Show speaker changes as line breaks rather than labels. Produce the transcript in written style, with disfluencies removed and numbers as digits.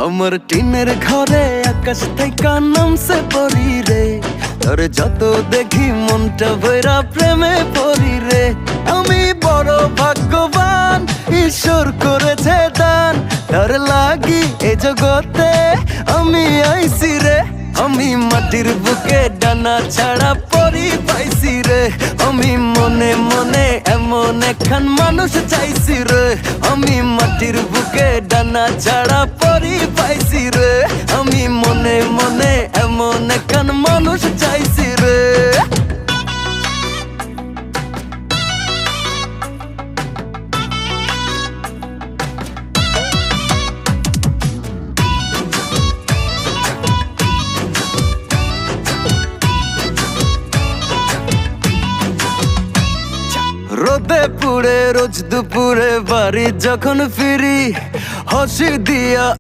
আমার টিনের ঘরে আকাশ থেকে নামছে পরি রে, তোর যত দেখি মনটা ভৈরা প্রেমে পড়ি রে। আমি বড় ভাগ্যবান, ঈশ্বর করেছে দান, তোর লাগি এ জগতে আমি আইছি রে। আমি মাটির বুকে ডানা ছাড়া পরি পাইছি রে, আমি মনে মনে এমন একখান মানুষ চাইছি রে। আমি মাটির বুকে ডানা ছাড়া পরি পাইছি রে, আমি মনে মনে এমন একখান মানুষ চাইছি রে। রোদে পুড়ে রোজ দুপুরে বাড়ি যখন ফিরি, হাসি দিয়া